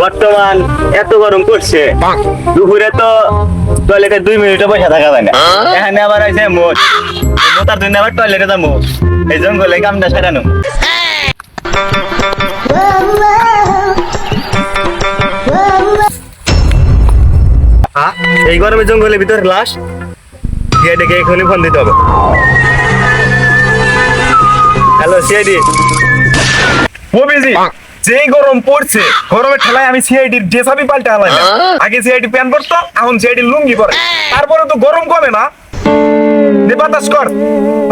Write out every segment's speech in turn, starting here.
বর্তমান এত গরম পড়ছে, দুপুরে তো টয়লেটে 2 মিনিটও বসে থাকা যায় না। এখানে আবার আছে মোট, মোটার জন্য আবার টয়লেটে যাবো, এই জঙ্গলে কামটা সারানো। এই গরমে জঙ্গলের ভিতর লাশ সিআইডিকে এখনই ফোন দিতে হবে। Hello CID. ওবিজি, যেই গরম পড়ছে, গরমের ঠেলায় আমি সিআইডির ড্রেসাবি পাল্টে আলাম। আগে সিআইডি প্যান্ট পরতো, এখন সিআইডি লুঙ্গি পরে। তারপরে তো গরম কমে না। দে বাতাস কর।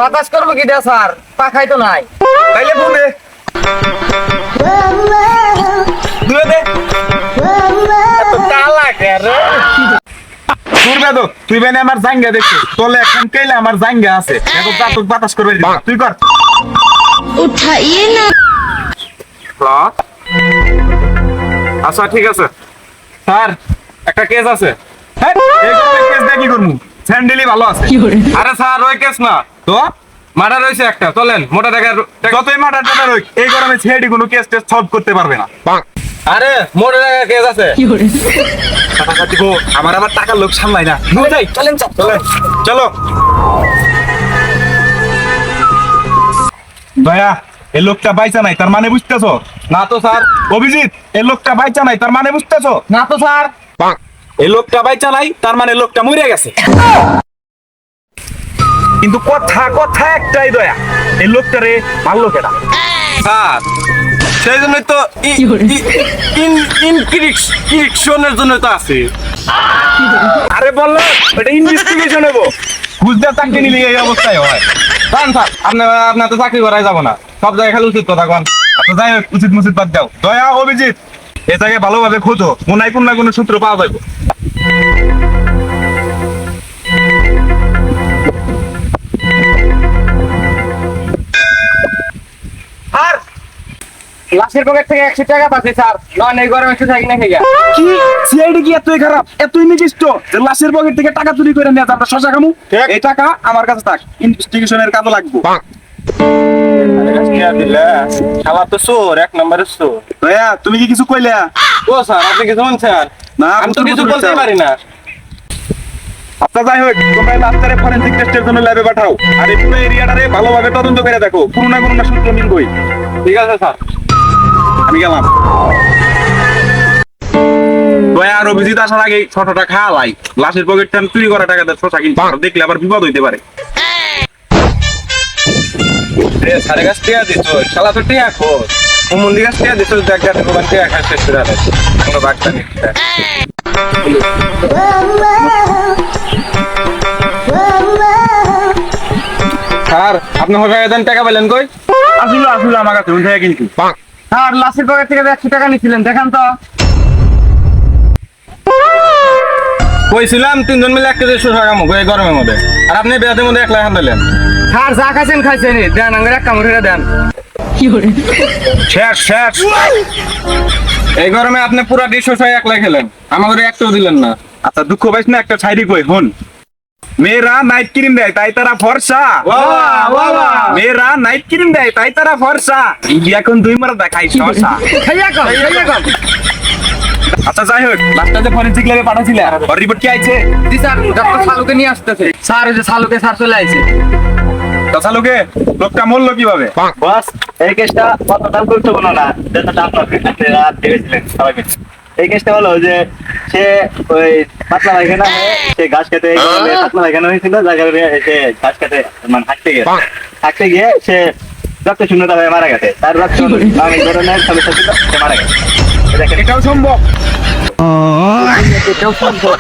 বাতাস করবো কি দে স্যার, পাখাই তো নাই। তাইলে বুঝে দুয়ে দে। এত কালা কেরে। তোর বেদো, তুই বেনে আমার জাঙ্গা দেখছিস, তোলে এখন কেলে আমার জাঙ্গা আছে। এত দাঁত বাতাস করবে, তুই কর। उठाइए ना। আচ্ছা ঠিক আছে স্যার, একটা কেস আছে। হ্যাঁ, এই কেস দিয়ে কি করবো? স্যান্ডেলই ভালো আছে। আরে স্যার, ওই কেস না তো, মার্ডার হয়েছে একটা। চলেন, মোটা টাকার যতই মার্ডার টাকার হোক, এই গরমে ছেড়ে কোনো কেস টেস সলভ করতে পারবে না। আরে মোটা টাকার কেস আছে। টাকা দিব, আমার আবার টাকার লোক সামলাই না। যাই, চলেন চলেন, চলো। দয়া, এই লোকটা বাইচা নাই, তার মানে বুঝতেছো? না তো স্যার। অভিজিৎ, এই লোকটা বাইচা নাই, তার মানে বুঝতেছো? না তো স্যার। এই লোকটা বাইচা নাই, তার মানে লোকটা মরে গেছে। কিন্তু কথা কথা একটাই দয়া, এই লোকটারে মারলো কেডা? স্যার, সেই জন্য তো ইনক্রিপশনের জন্য তো আছে। আরে বললো এটা ইনভেস্টিগেশন হবো, খুঁজতে চাকরি নিলে এই অবস্থায় হয়। জান স্যার, আপনার তো চাকরি করাই যাবো না, সব জায়গায় খালি উচিত কথা কন। আচ্ছা যাই হোক, উচিত মুচিত বাদ দাও। দয়া, অভিজিৎ, এ জায়গায় ভালোভাবে খোঁজো, মনে হয় কোনো না কোনো সূত্র পাওয়া যাবে। আর লাশের পকেট থেকে 100 টাকা পাচ্ছি স্যার। নন এই গরমে একটু থাকি না খেয়ে। কি সিআইডি কি এতই খারাপ, এতই নিকৃষ্ট যে লাশের পকেট থেকে টাকা চুরি করে নিয়ে আমরা শশা খামু? এই টাকা আমার কাছে থাক, ইনভেস্টিগেশনের কাজে লাগবে। আমার তো চোর, 1 নম্বরের চোর। দয়া, তুমি কি কিছু কইলা? ও স্যার, আপনি কিছু শুনছেন? না, আমি তো কিছু বলতেই পারি না। আচ্ছা যাই হোক, তোমরা লাস্টারে ফরেনসিক টেস্টের জন্য ল্যাবে পাঠাও, আর এই পুরো এরিয়াটারে ভালোভাবে তদন্ত করে দেখো, কোনো না কোনো সূত্র মিলবই। ঠিক আছে স্যার, আমি গেলাম। দয়া আর অভিজিৎ আসার আগে ছোটটা খাওয়ালাই, লাশের পকেট থেকে চুরি করা টাকা দিয়ে শশা কিনতে পারো, দেখলে আবার বিপদ হইতে পারে। সাড়ে গাছ টিয়া দিত, শালা তো টিয়া খোঁজ। মন্দির গাছ টিয়া দিত, দেখ দেখ দোকান টিয়া খায় শেষ করে আনে। কোনো বাচ্চা নিচ্ছে। স্যার, আপনি হোটেলে দেন, টাকা পেলেন কই? আসলে আসলে আমার কাছে উঠে কিন্তু স্যার, লাশের পকেট থেকে 100 টাকা নিছিলেন, দেখান তো। কইছিলাম 3 জন মিলে 1 কেজি শসা খামু এই গরমের মধ্যে, আর আপনি বেয়াদের মধ্যে একলা হান্দালেন। স্যার যা খাইছেন খাইছেন, দেন আঙ্গুর এক কামড় দেন। শেষ শেষ। এই গরমে আপনি পুরা ডিশ শসা একলা খেলেন, আমাদের একটাও দিলেন না। আচ্ছা দুঃখ পাইস না, একটা ছাইরি কই হন। মেয়েরা নাইট ক্রিম দেয় তাই তারা ফর্সা, মেয়েরা নাইট ক্রিম দেয় তাই তারা ফর্সা, এখন 2 মারা দেখাই শসা। খাইয়া কম, খাইয়া কম। আচ্ছা যাই হোক, লাস্টে ফরেনসিক ল্যাবে পাঠাছিলে, আর রিপোর্ট কি আইছে? জি স্যার, ডক্টর সালুকে নিয়ে আসতেছে। স্যার ওই যে সালুকে স্যার চলে আইছে। তাছাড়া লোকটা মরলো কিভাবে? বস, এই কেসটা অতটা গুরুত্বপূর্ণ না, যতটা আপনারা ভেবেছিলেন সবাই মিলে। এই কেসটা হলো যে সে ওই পাতলা পায়খানা হয়ে সে ঘাস খেতে, পাতলা পায়খানা হয়েছিল, যার কারণে সে ঘাস খেতে মানে হাঁটতে গিয়ে সে রক্ত শূন্যতা হয়ে মারা গেছে। তার রক্ত অনেক ধরনের সমস্যা ছিল, সে মারা গেছে। এটাও সম্ভব। এটাও সম্ভব।